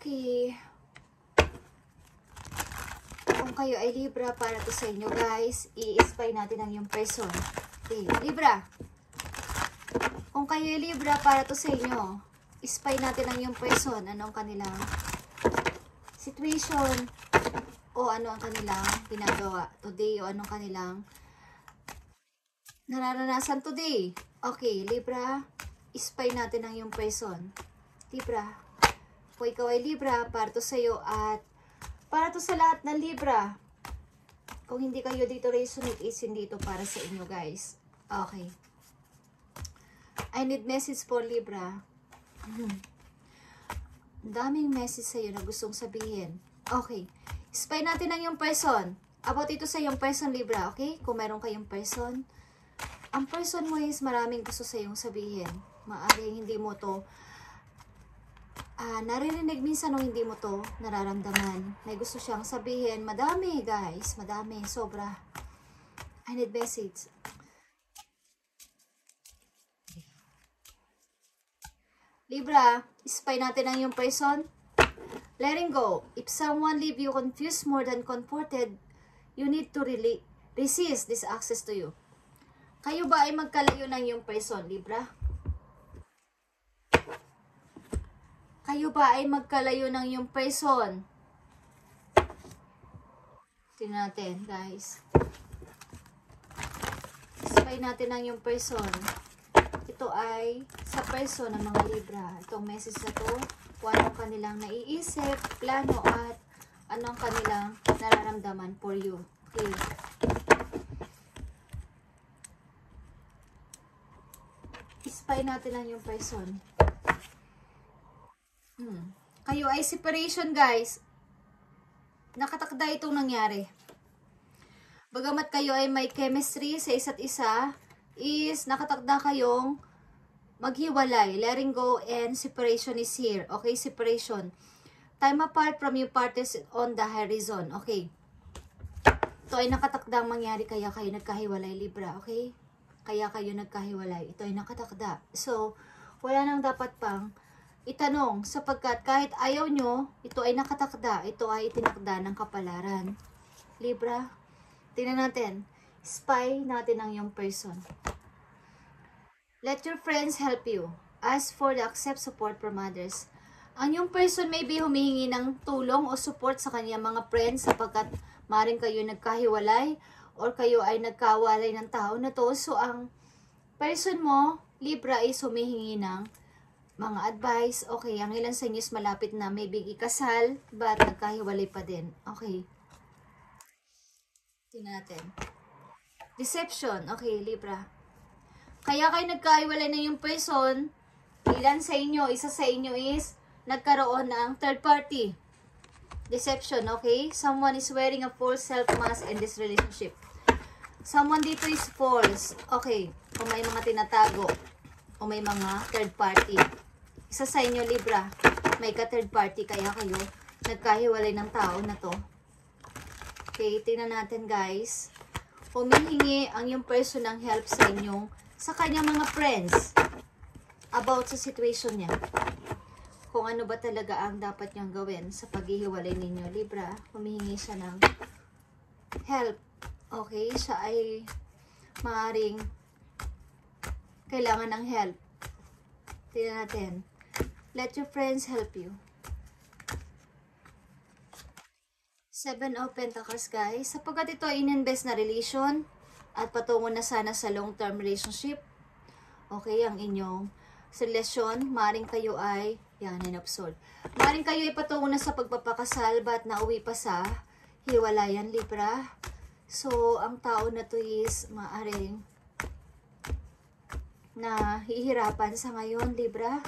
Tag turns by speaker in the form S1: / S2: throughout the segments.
S1: Okay. Kung kayo ay Libra, para to sa inyo guys, i-spy natin ang yung person. Okay, Libra. Kung kayo ay Libra, para to sa inyo, spy natin ang yung person. Ano ang kanilang situation o ano ang kanilang ginagawa today o anong kanilang nararanasan today. Okay, Libra, spy natin ang yung person. Libra, kung ikaw ay Libra, para to sa'yo at para to sa lahat ng Libra. Kung hindi kayo dito resonate, is hindi ito para sa inyo guys. Okay. I need message for Libra. Daming message sa'yo na gustong sabihin. Okay. Spy natin ang yung person. About ito sa yung person, Libra. Okay? Kung meron kayong person, ang person mo is maraming gusto sa yung sabihin. Maaring hindi mo to naririnig minsan o hindi mo to nararamdaman. May gusto siyang sabihin. Madami guys. Madami. Sobra. I need message. Libra, spy natin ang yung person. Letting go. If someone leave you confused more than comforted, you need to really resist this access to you. Kayo ba ay magkalayo ng yung person, Libra? Kayo ba ay magkalayo ng yung person? Tingnan natin, guys. Spy natin ang yung person. Ito ay sa person ng mga Libra. Itong message na to, kung anong kanilang naiisip, plano, at anong kanilang nararamdaman for you. Okay. Spy natin ang yung person. Kayo ay separation guys. Nakatakda itong nangyari. Bagamat kayo ay may chemistry sa isa't isa, is nakatakda kayong maghiwalay. Letting go and separation is here. Okay, separation. Time apart from your partners on the horizon. Okay. Ito ay nakatakdang mangyari kaya kayo nagkahiwalay, Libra. Okay? Kaya kayo nagkahiwalay. Ito ay nakatakda. So, wala nang dapat pang itanong sapagkat kahit ayaw nyo, ito ay nakatakda. Ito ay itinakda ng kapalaran. Libra, tingnan natin. Spy natin ang yung person. Let your friends help you. Ask for the accept support from others. Ang yung person may be humihingi ng tulong o support sa kanyang mga friends sapagkat maaaring kayo nagkahiwalay or kayo ay nagkawalay ng tao na to. So, ang person mo, Libra, is humihingi ng mga advice. Okay, ang ilan sa inyo is malapit na maybe ikasal, but nagkahiwalay pa din. Okay. Tingnan natin. Deception. Okay, Libra. Kaya kayo nagkahiwalay na yung person, ilan sa inyo, isa sa inyo is nagkaroon ng third party. Deception, okay? Someone is wearing a false self-mask in this relationship. Someone dito is false. Okay, kung may mga tinatago, o may mga third party. Isa sa inyo, Libra, may ka-third party, kaya kayo nagkahiwalay ng tao na to. Okay, tingnan natin guys. Humihingi ang yung person ng help sa inyong, sa kanyang mga friends, about sa situation niya. Kung ano ba talaga ang dapat niyang gawin sa paghihiwalay ninyo, Libra. Humihingi siya ng help. Okay, siya ay maaaring kailangan ng help. Tingnan natin. Let your friends help you. 7 of Pentacles, guys. Sapagkat ito ay in-invest na relation at patungo na sana sa long-term relationship. Okay, ang inyong relasyon, maaaring kayo ay, yan, in-absorb. Maaaring kayo ay patungo na sa pagpapakasal, but nauwi pa sa hiwalayan, Libra. So, ang tao na to is maaaring na hihirapan sa ngayon, Libra.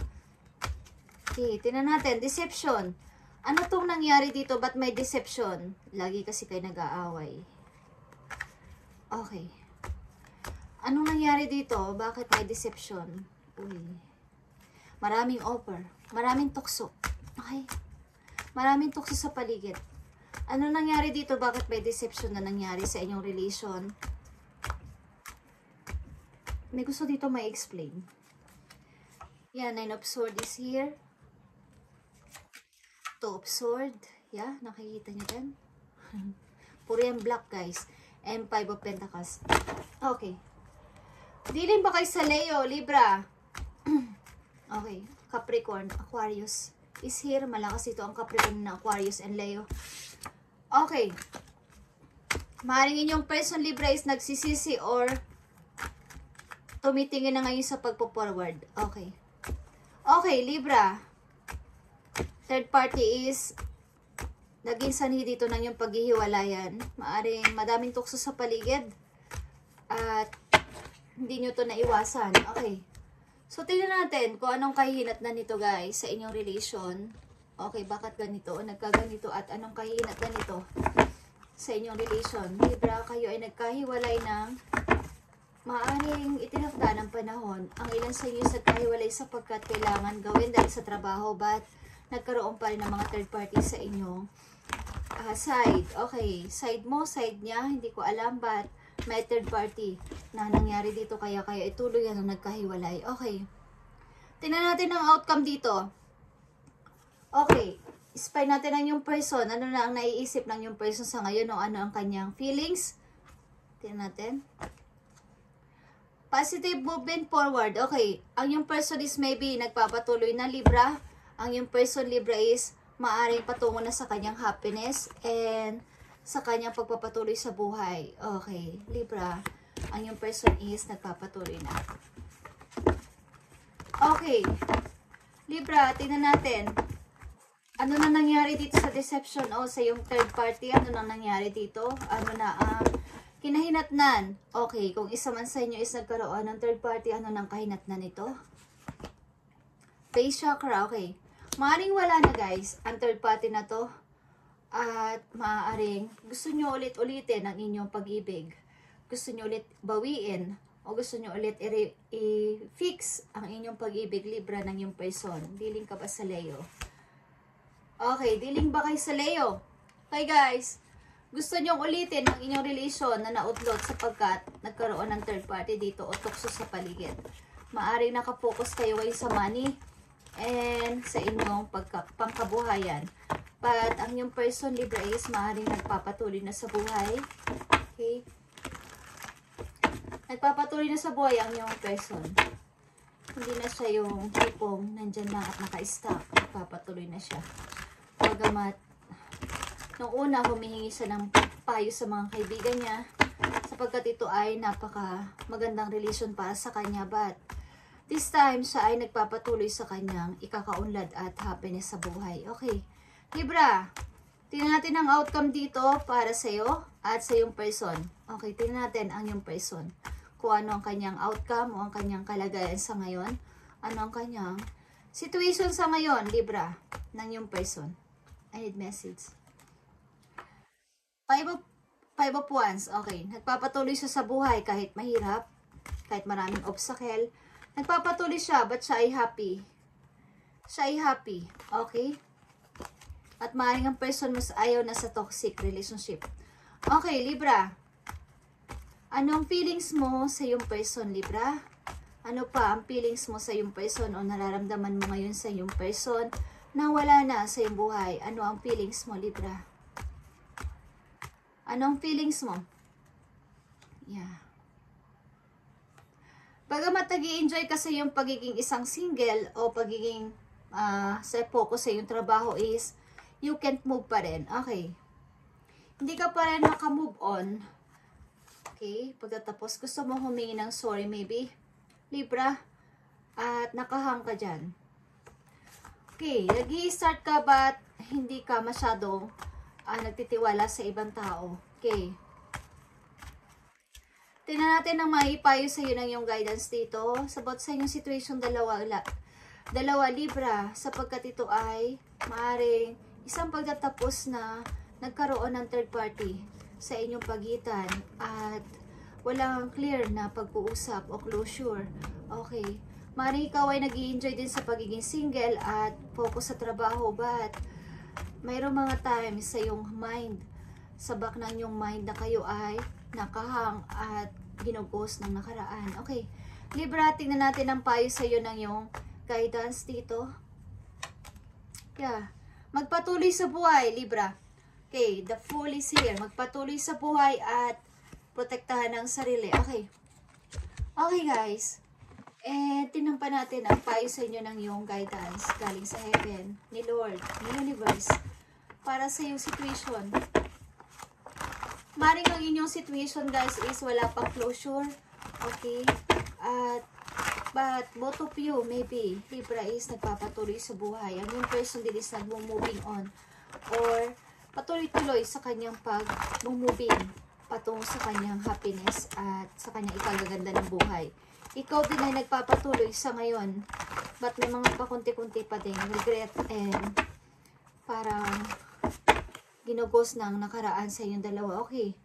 S1: Okay, tingnan natin. Deception. Ano tong nangyari dito? Ba't may deception? Lagi kasi kayo nag-aaway. Okay. Anong nangyari dito? Bakit may deception? Uy. Maraming offer. Maraming tukso. Okay. Maraming tukso sa paligid. Ano nangyari dito? Bakit may deception na nangyari sa inyong relation? May gusto dito may explain. Yan, 9 of Swords is here. Two of Swords. Yeah, nakikita nyo din. Puro yan black, guys. And 5 of Pentacles. Okay. Dealing ba kayo sa Leo, Libra? Okay. Capricorn, Aquarius is here. Malakas ito ang Capricorn na Aquarius and Leo. Okay. Maaaring inyong person, Libra, is nagsisisi or tumitingin na ngayon sa pagpo-forward. Okay. Okay, Libra. Third party is naging sanhi dito ng yung paghihiwalayan. Maaaring madaming tukso sa paligid. At hindi nyo to naiwasan. Okay. So, tingnan natin kung anong kahinat na nito, guys, sa inyong relation. Okay, bakit ganito? Nagkaganito at anong kahinat na nito sa inyong relation? Libra, kayo ay nagkahiwalay ng maaaring itinakda ng panahon. Ang ilan sa inyo sa kahiwalay sapagkat kailangan gawin dahil sa trabaho, but nagkaroon pa rin ng mga third party sa inyong side. Okay, side mo, side niya, hindi ko alam, but may third party na nangyari dito, kaya ituloy yan nung nagkahiwalay. Okay, tingnan natin ang outcome dito. Okay, spy natin ang yung person. Ano na ang naiisip ng yung person sa ngayon, o ano ang kanyang feelings. Tingnan natin. Positive movement forward. Okay, ang yung person is maybe nagpapatuloy na, Libra. Ang yung person, Libra, is maaring patungo na sa kanyang happiness and sa kanyang pagpapatuloy sa buhay. Okay, Libra, ang yung person is nagpapatuloy na. Okay, Libra, tingnan natin. Ano na nangyari dito sa deception o sa yung third party? Ano na nangyari dito? Ano na ang kinahinatnan? Okay, kung isa man sa inyo is nagkaroon ng third party, ano nang kahinatnan nito? Base chakra, okay. Maaring wala na, guys, ang third party na to. At maaaring gusto nyo ulit-ulitin ang inyong pag-ibig. Gusto nyo ulit bawiin o gusto nyo ulit i-fix ang inyong pag-ibig, Libra, ng yung person. Dealing ka ba sa Leo? Okay, dealing ba kayo sa Leo? Okay, guys, gusto nyo ulitin ang inyong relation na nautlot sapagkat nagkaroon ng third party dito o tukso sa paligid. Maaring nakapokus kayo sa money and sa inyong pangkabuhayan. But ang yung person, Libra, is maaaring nagpapatuloy na sa buhay. Okay? Nagpapatuloy na sa buhay ang yung person. Hindi na siya yung tipong nandyan lang at naka-stop. Nagpapatuloy na siya. Pagamat, nung una, humihingi siya ng payo sa mga kaibigan niya sapagkat ito ay napaka magandang relasyon para sa kanya. But this time, siya ay nagpapatuloy sa kanyang ikakaunlad at happiness sa buhay. Okay. Libra, tingnan natin ang outcome dito para sa'yo at sa yung person. Okay, tingnan natin ang yung person. Kung ano ang kanyang outcome o ang kanyang kalagayan sa ngayon. Ano ang kanyang situation sa ngayon, Libra, ng yung person. I need message. Five of Wands. Okay, nagpapatuloy siya sa buhay kahit mahirap, kahit maraming obstacle. Nagpapatuloy siya, but siya ay happy. Siya ay happy. Okay? At maaaring ang person mas ayaw na sa toxic relationship. Okay, Libra. Anong feelings mo sa yung person, Libra? Ano pa ang feelings mo sa yung person o nararamdaman mo ngayon sa yung person na wala na sa yung buhay? Ano ang feelings mo, Libra? Anong feelings mo? Yeah. Bagamat nag-i-enjoy ka sa yung pagiging isang single o pagiging sa focus sa yung trabaho is you can't move pa rin. Okay. Hindi ka pa rin makamove on. Okay. Pagkatapos, gusto mo humingi ng sorry maybe. Libra. At nakahang ka dyan. Okay. Nag-i-start ka but hindi ka masyadong nagtitiwala sa ibang tao. Okay. Tingnan natin ang maipayo sa iyo ng yung guidance dito. Sabot sa inyong situation, dalawa Libra, sapagkat ito ay maaaring isang pagtatapos na nagkaroon ng third party sa inyong pagitan at walang clear na pag-uusap o closure. Okay. Maaaring ikaw ay nag-i-enjoy din sa pagiging single at focus sa trabaho, but mayroong mga times sa iyong mind, sabak ng iyong mind na kayo ay nakahang at ginugos ng nakaraan. Okay. Libra, tingnan natin ang payo sa iyo ng iyong guidance dito. Yeah. Magpatuloy sa buhay, Libra. Okay, the Fool is here. Magpatuloy sa buhay at protektahan ang sarili. Okay. Okay, guys. Tinampan natin ang payo sa inyo ng iyong guidance galing sa heaven, ni Lord, ni Universe, para sa iyong situation. Maring ang inyong situation, guys, is wala pang closure. Okay? But both of you, maybe, Libra, is nagpapatuloy sa buhay. Ang yung person din is nag-moving on. Or patuloy-tuloy sa kanyang pag-moving patungo sa kanyang happiness at sa kanyang ikagaganda ng buhay. Ikaw din ay nagpapatuloy sa ngayon. But may mga pakunti-kunti pa din regret and parang ginugos ng nakaraan sa inyong dalawa. Okay.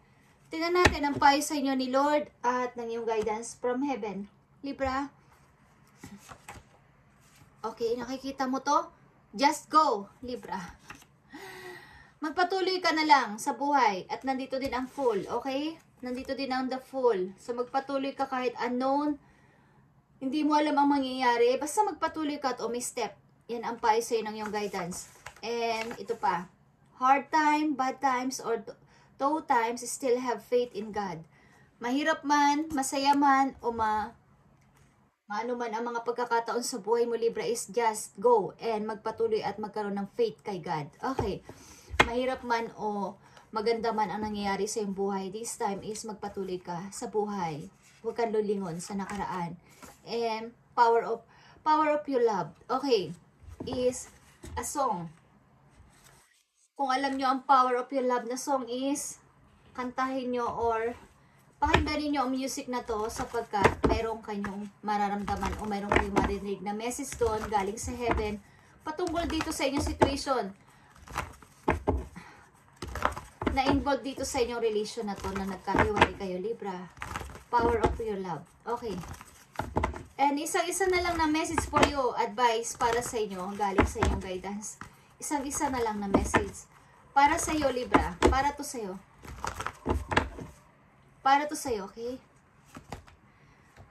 S1: Tingnan natin ang payo sa inyo ni Lord at ng iyong guidance from heaven. Libra. Okay, nakikita mo to? Just go, Libra. Magpatuloy ka na lang sa buhay at nandito din ang Fool, okay? Nandito din ang the Fool. So magpatuloy ka kahit unknown, hindi mo alam ang mangyayari, basta magpatuloy ka at umi-step. Yan ang payo sa ng iyong guidance. And ito pa, hard time, bad times, or tough times, still have faith in God. Mahirap man, masaya man, o maano man ang mga pagkakataon sa buhay mo, Libra, is just go and magpatuloy at magkaroon ng faith kay God. Okay. Mahirap man o maganda man ang nangyayari sa iyong buhay, this time is magpatuloy ka sa buhay. Huwag kang lulingon sa nakaraan. And power of your love. Okay. Is a song. Kung alam nyo ang power of your love na song is, kantahin nyo or pakinggan niyo ang music na to sapagkat mayroong kanyong mararamdaman o mayroong kayong marinig na message doon galing sa heaven patungkol dito sa inyong situation. Na-involve dito sa inyong relation na to na nagkahiwalay kayo, Libra. Power of your love. Okay. And isang-isa na lang na message for you, advice para sa inyo, galing sa inyong guidance. Isang-isa na lang na message. Para sa iyo, Libra. Para to sa iyo. Para to sa iyo, okay?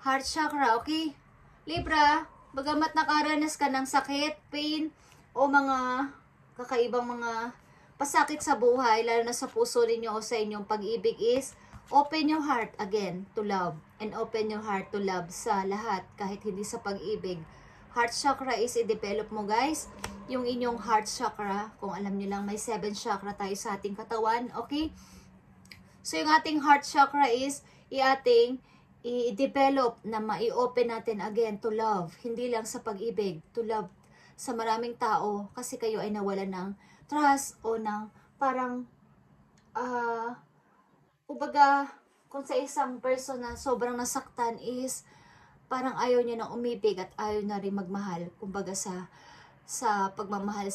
S1: Heart chakra, okay? Libra, bagamat nakaranas ka ng sakit, pain, o mga kakaibang mga pasakit sa buhay, lalo na sa puso ninyo o sa inyong pag-ibig, is open your heart again to love and open your heart to love sa lahat kahit hindi sa pag-ibig. Heart chakra is i-develop mo, guys. Yung inyong heart chakra, kung alam niyo lang may 7 chakra tayo sa ating katawan, okay? So yung ating heart chakra is i-develop na ma-open natin again to love. Hindi lang sa pag-ibig, to love sa maraming tao kasi kayo ay nawalan ng trust o ng parang kumbaga kung sa isang person na sobrang nasaktan is parang ayaw niya na umibig at ayaw na rin magmahal, kumbaga sa pagmamahal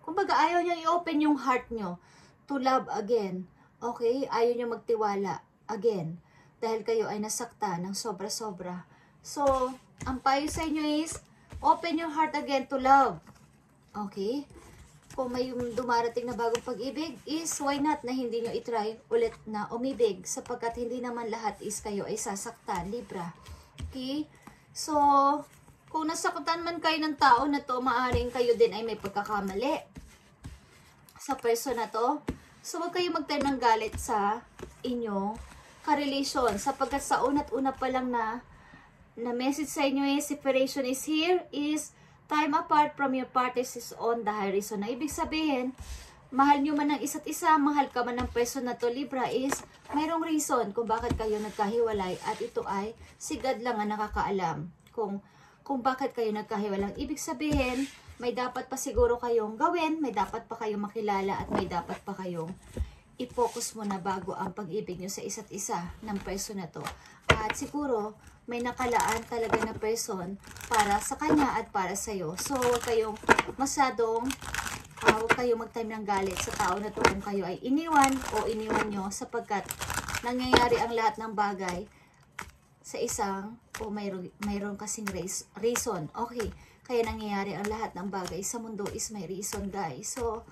S1: kumbaga ayaw niya i-open yung heart nyo to love again, okay? Ayaw niya magtiwala again dahil kayo ay nasaktan ng sobra-sobra. So ang payo sa inyo is open your heart again to love, okay? Kung may dumarating na bagong pag-ibig, is why not na hindi nyo itry ulit na umibig sapagkat hindi naman lahat is kayo ay sasaktan, Libra. Okay? So, kung nasaktan man kayo ng tao na to, maaaring kayo din ay may pagkakamali sa person na to. So, huwag kayo magtayo ng galit sa inyong karelasyon sapagkat sa una't-una pa lang na message sa inyo is separation is here, is time apart from your parties is on the horizon. Na ibig sabihin, mahal nyo man ng isa't isa, mahal ka man ng person na to, Libra, is mayroong reason kung bakit kayo nagkahiwalay at ito ay si God lang ang nakakaalam kung bakit kayo nagkahiwalay. Ibig sabihin, may dapat pa siguro kayong gawin, may dapat pa kayong makilala at may dapat pa kayong i-focus mo na bago ang pag-ibig nyo sa isa't isa ng person na to. At siguro, may nakalaan talaga na person para sa kanya at para sa'yo. So, huwag kayong masyadong, huwag kayong mag-time ng galit sa tao na to kung kayo ay iniwan o iniwan nyo sapagkat nangyayari ang lahat ng bagay sa isang o mayroon kasing reason. Okay, kaya nangyayari ang lahat ng bagay sa mundo is may reason, guys. So,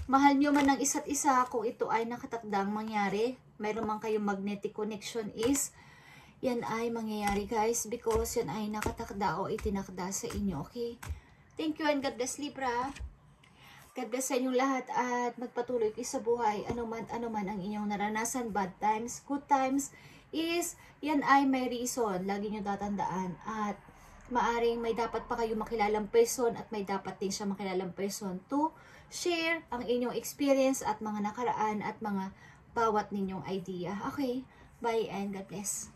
S1: mahal nyo man ng isa't isa kung ito ay nakatakdang mangyari, mayroon man kayong magnetic connection is yan ay mangyayari, guys, because yan ay nakatakda o itinakda sa inyo, okay? Thank you and God bless, Libra. God bless sa inyong lahat at magpatuloy kayo sa buhay. Ano man ang inyong naranasan, bad times, good times, is yan ay may reason. Lagi nyo tatandaan. At maaring may dapat pa kayo makilalang person at may dapat din siya makilalang person to share ang inyong experience at mga nakaraan at mga bawat ninyong idea. Okay, bye and God bless.